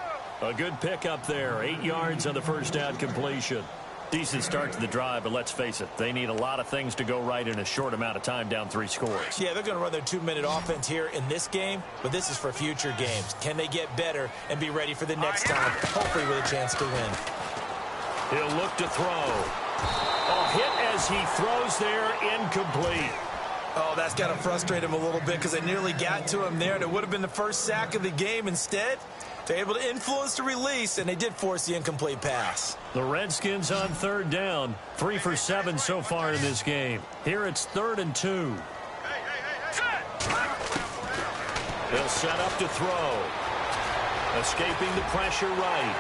A good pickup there. 8 yards on the first down completion. Decent start to the drive, but let's face it, they need a lot of things to go right in a short amount of time, down 3 scores. Yeah, they're going to run their 2-minute offense here in this game, but this is for future games. Can they get better and be ready for the next time, hopefully with a chance to win? He'll look to throw. A hit as he throws there, incomplete. Oh, that's got to frustrate him a little bit because they nearly got to him there, and it would have been the first sack of the game. Instead, they're able to influence the release, and they did force the incomplete pass. The Redskins on 3rd down, 3 for 7 so far in this game. Here it's 3rd and 2. They'll set up to throw. Escaping the pressure right.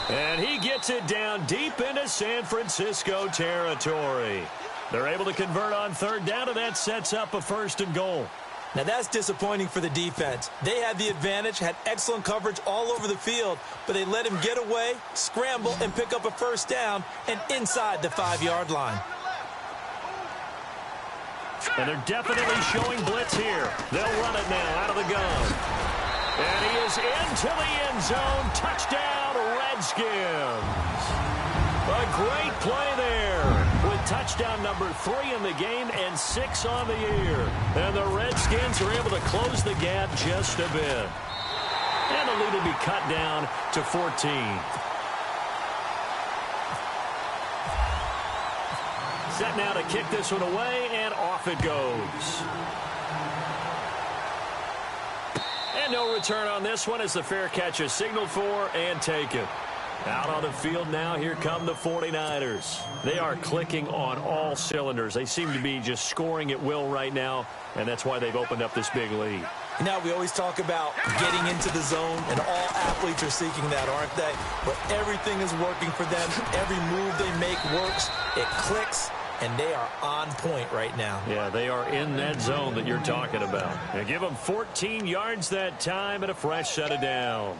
And he gets it down deep into San Francisco territory. They're able to convert on 3rd down, and that sets up a 1st and goal. Now, that's disappointing for the defense. They had the advantage, had excellent coverage all over the field, but they let him get away, scramble, and pick up a 1st down and inside the 5-yard line. And they're definitely showing blitz here. They'll run it now out of the gun. And he is into the end zone. Touchdown, Redskins. A great play there with touchdown number 3 in the game and 6 on the year. And the Redskins are able to close the gap just a bit. And the lead will be cut down to 14. Set now to kick this one away, and off it goes. And no return on this one as the fair catch is signaled for and taken. Out on the field now, here come the 49ers. They are clicking on all cylinders. They seem to be just scoring at will right now, and that's why they've opened up this big lead. Now, we always talk about getting into the zone, and all athletes are seeking that, aren't they? But everything is working for them. Every move they make works. It clicks. and they are on point right now. Yeah, they are in that zone that you're talking about. They give them 14 yards that time and a fresh set of downs.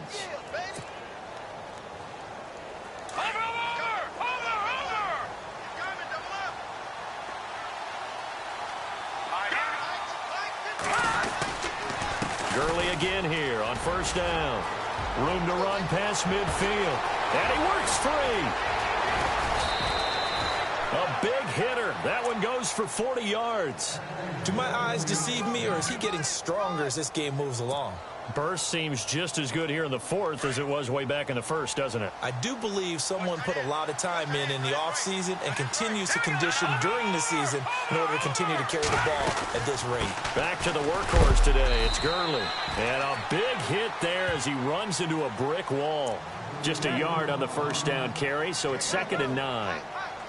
Gurley again here on first down. Room to run past midfield. And he works free. A big hitter. That one goes for 40 yards. Do my eyes deceive me, or is he getting stronger as this game moves along? Burst seems just as good here in the fourth as it was way back in the first, doesn't it? I do believe someone put a lot of time in the offseason and continues to condition during the season in order to continue to carry the ball at this rate. Back to the workhorse today. It's Gurley. And a big hit there as he runs into a brick wall. Just a yard on the first down carry, so it's 2nd and 9.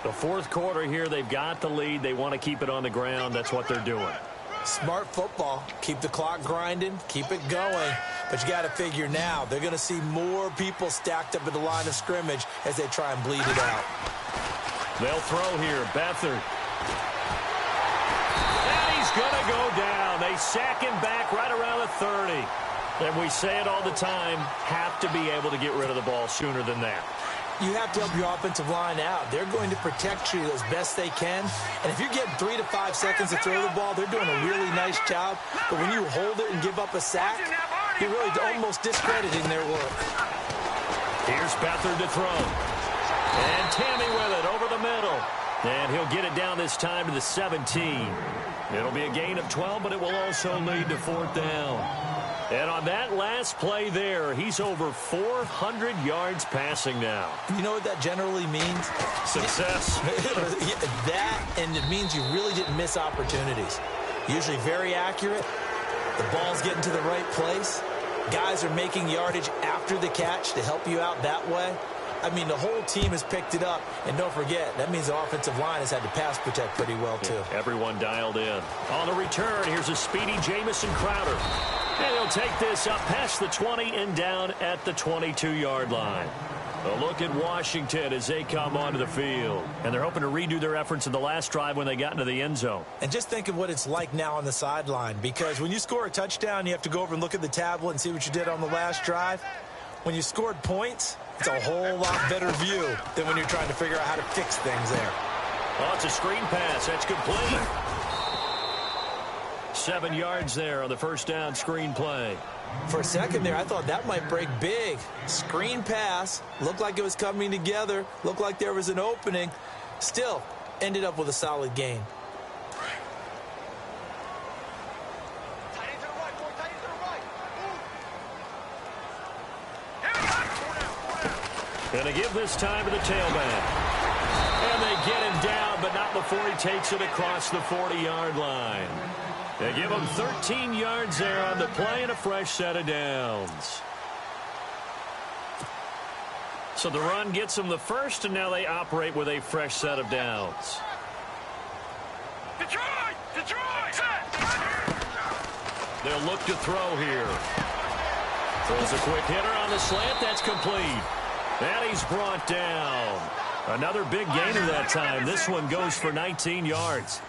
The fourth quarter here, they've got the lead. They want to keep it on the ground. That's what they're doing. Smart football. Keep the clock grinding. Keep it going. But you got to figure now they're going to see more people stacked up at the line of scrimmage as they try and bleed it out. They'll throw here. Beathard. And he's going to go down. They sack him back right around the 30. And we say it all the time, have to be able to get rid of the ball sooner than that. You have to help your offensive line out. They're going to protect you as best they can. And if you're getting 3 to 5 seconds to throw the ball, they're doing a really nice job. But when you hold it and give up a sack, you're really almost discrediting their work. Here's Beathard to throw. And Tammy with it over the middle. And he'll get it down this time to the 17. It'll be a gain of 12, but it will also lead to 4th down. And on that last play there, he's over 400 yards passing now. You know what that generally means? Success. That, and it means you really didn't miss opportunities. Usually very accurate. The ball's getting to the right place. Guys are making yardage after the catch to help you out that way. I mean, the whole team has picked it up. And don't forget, that means the offensive line has had to pass protect pretty well, too. Yeah, everyone dialed in. On the return, here's a speedy Jamison Crowder. And he'll take this up past the 20 and down at the 22-yard line. A look at Washington as they come onto the field. And they're hoping to redo their efforts in the last drive when they got into the end zone. And just think of what it's like now on the sideline. Because when you score a touchdown, you have to go over and look at the tablet and see what you did on the last drive. When you scored points, it's a whole lot better view than when you're trying to figure out how to fix things there. Oh, it's a screen pass. That's complete. 7 yards there on the first down screen play. For a second there, I thought that might break big. Screen pass. Looked like it was coming together. Looked like there was an opening. Still, ended up with a solid gain. Going to give this time to the tailback. And they get him down, but not before he takes it across the 40-yard line. They give him 13 yards there on the play and a fresh set of downs. So the run gets them the first, and now they operate with a fresh set of downs. Detroit! Detroit! Set! They'll look to throw here. Throws a quick hitter on the slant. That's complete. And he's brought down. Another big gainer that time. This one goes for 19 yards.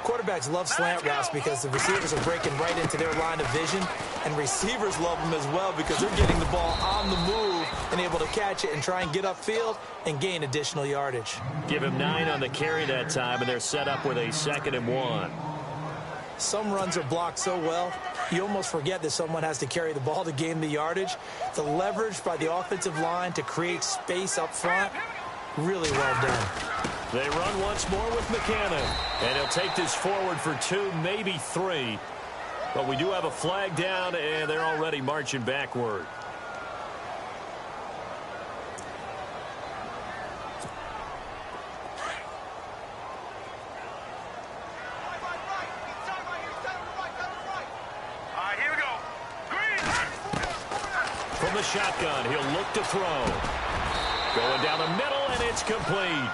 Quarterbacks love slant routes because the receivers are breaking right into their line of vision, and receivers love them as well because they're getting the ball on the move and able to catch it and try and get upfield and gain additional yardage. Give him 9 on the carry that time, and they're set up with a 2nd and 1. Some runs are blocked so well, you almost forget that someone has to carry the ball to gain the yardage. The leverage by the offensive line to create space up front, really well done. They run once more with McKinnon. And he'll take this forward for 2, maybe 3. But we do have a flag down, and they're already marching backward. Here we go. Green! From the shotgun, he'll look to throw. Going down the middle, and it's complete.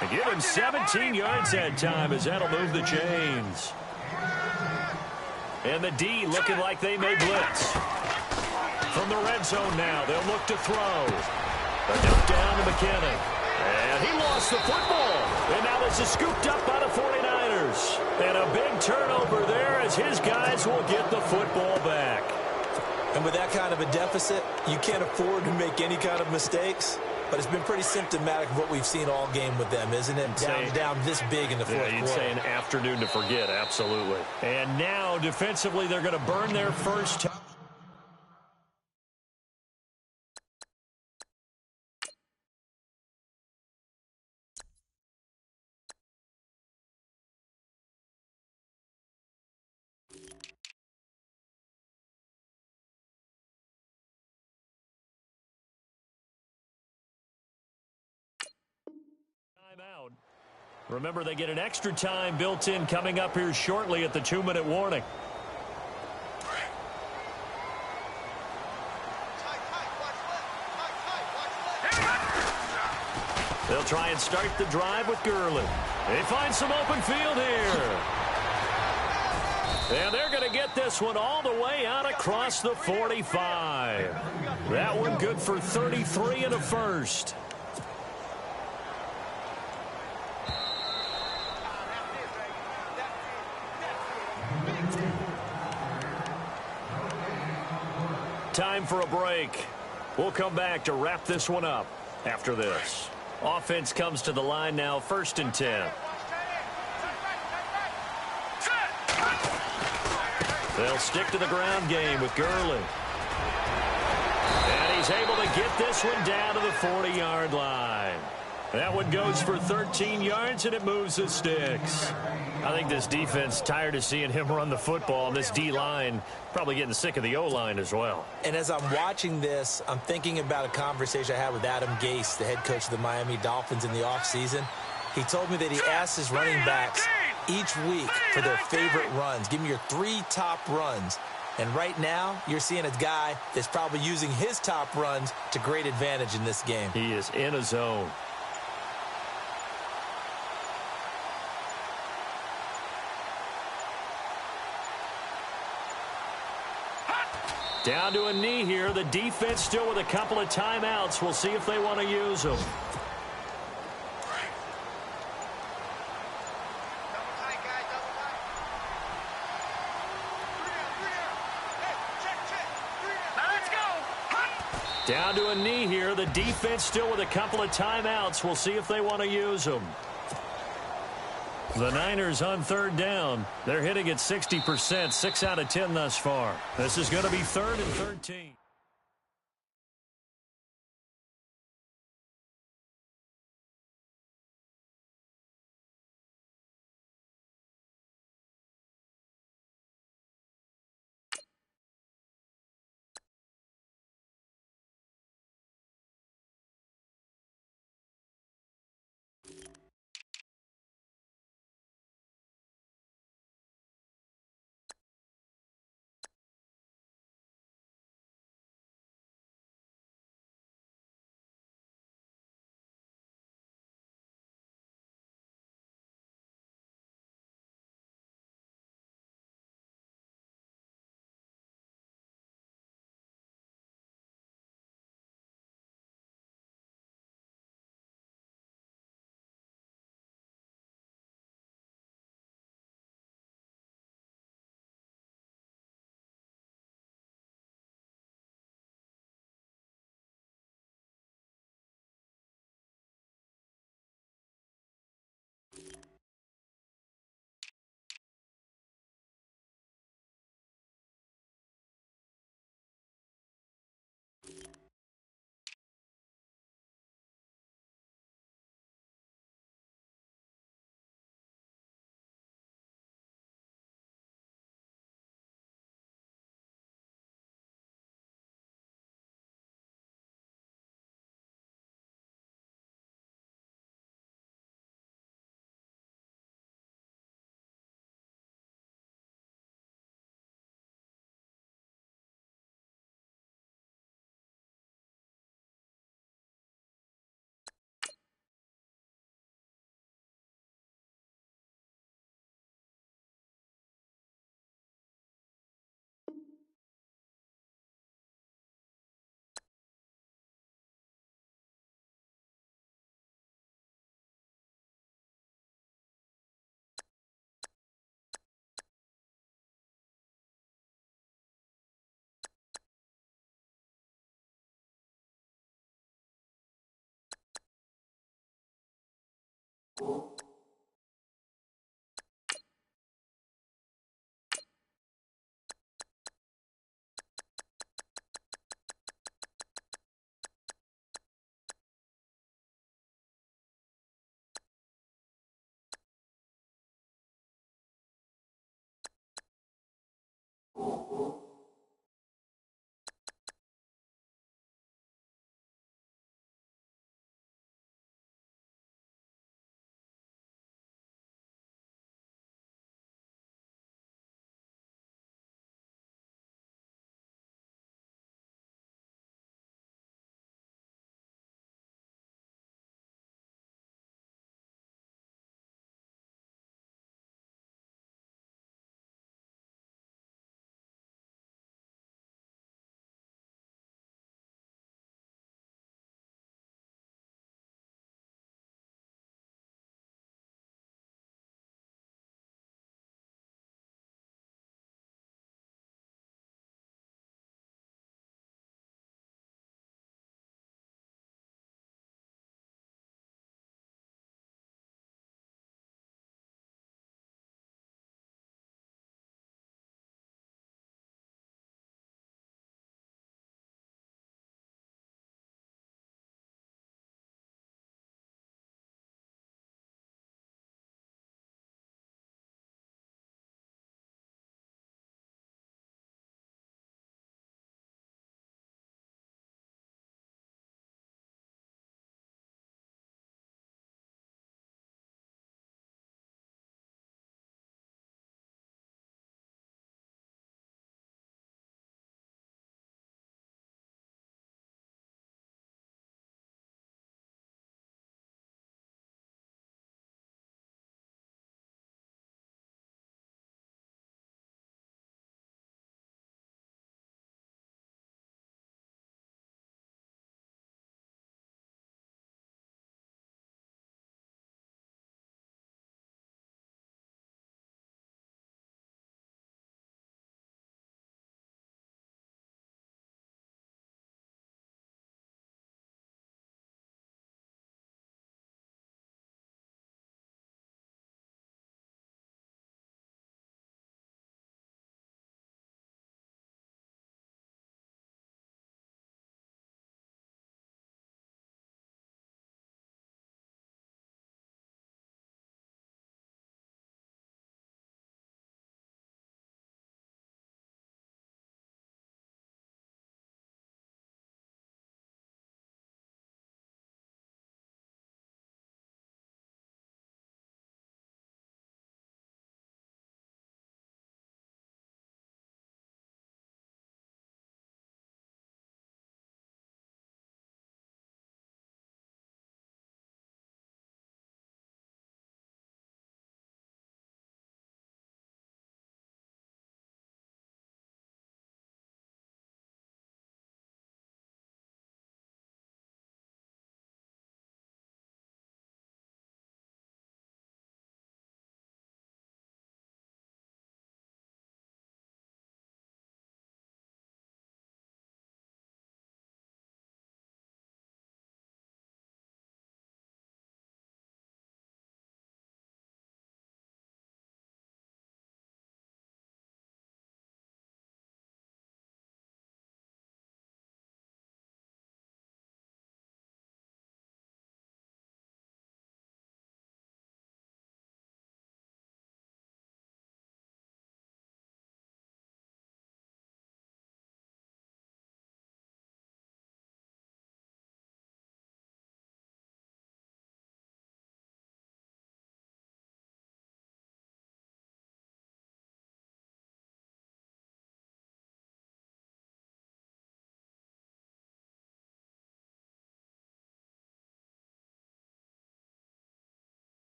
And give him 17 yards that time as that'll move the chains. And the D looking like they may blitz. From the red zone now, they'll look to throw. A dump down to McKinnon. And he lost the football. And now this is scooped up by the 49ers. And a big turnover there as his guys will get the football back. And with that kind of a deficit, you can't afford to make any kind of mistakes. But it's been pretty symptomatic of what we've seen all game with them, isn't it? Down this big in the fourth quarter. You'd say an afternoon to forget, absolutely. And now, defensively, they're going to burn their first time. Timeout. Remember, they get an extra time built in coming up here shortly at the 2-minute warning. They'll try and start the drive with Gurley. They find some open field here. And they're going to get this one all the way out across the 45. That one good for 33 and a first. Time for a break. We'll come back to wrap this one up after this. Offense comes to the line now, 1st and 10. They'll stick to the ground game with Gurley. And he's able to get this one down to the 40-yard line. That one goes for 13 yards, and it moves the sticks. I think this defense tired of seeing him run the football, and this D-line probably getting sick of the O-line as well. And as I'm watching this, I'm thinking about a conversation I had with Adam Gase, the head coach of the Miami Dolphins in the offseason. He told me that he asked his running backs each week for their favorite runs. Give me your 3 top runs. And right now, you're seeing a guy that's probably using his top runs to great advantage in this game. He is in a zone. Down to a knee here. The defense still with a couple of timeouts. We'll see if they want to use them. Down to a knee here. The defense still with a couple of timeouts. We'll see if they want to use them. The Niners on 3rd down. They're hitting at 60%, 6 out of 10 thus far. This is going to be 3rd and 13.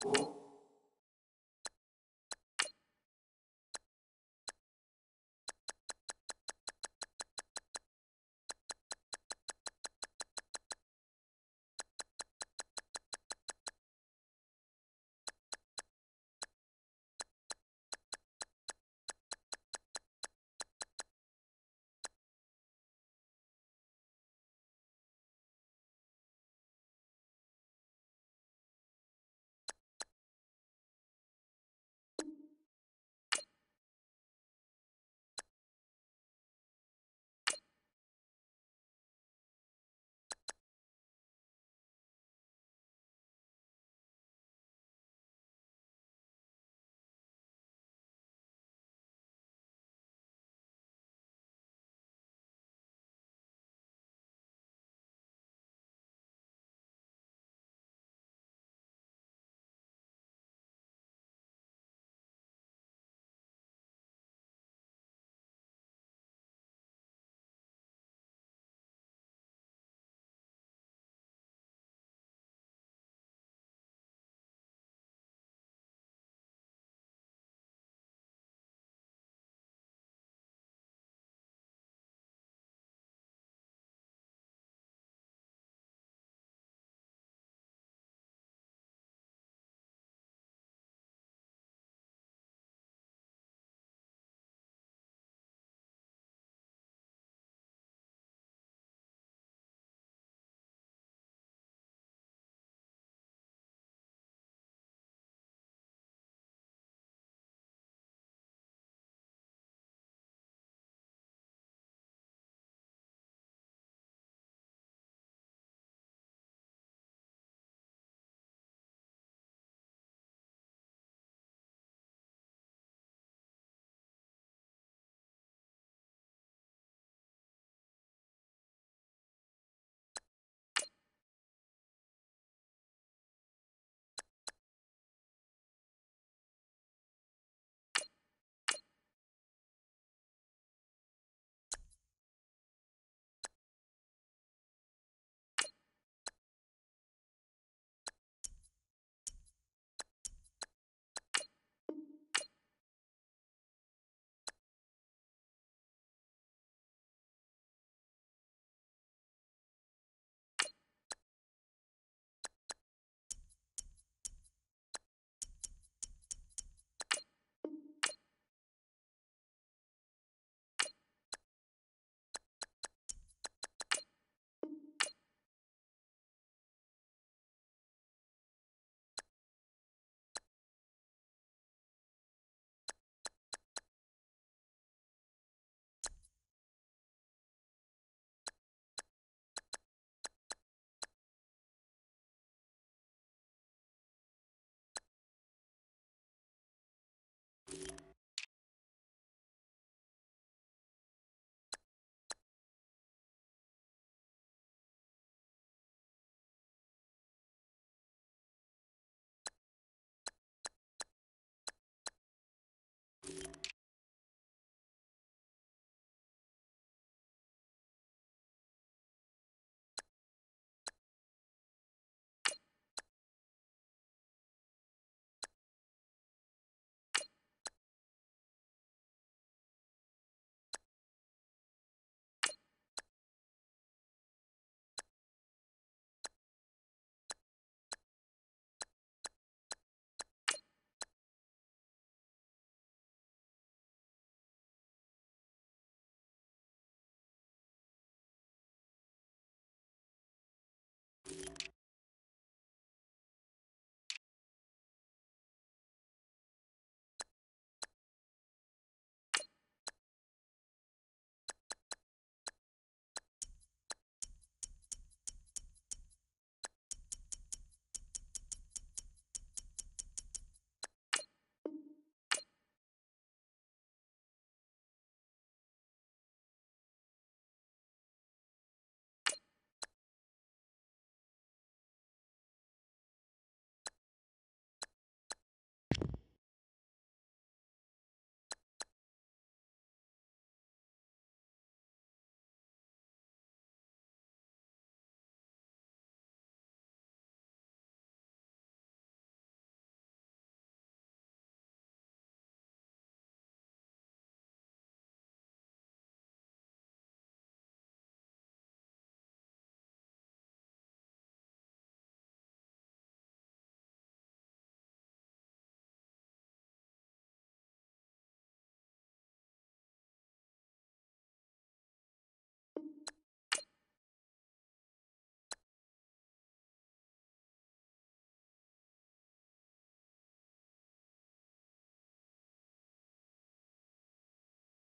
You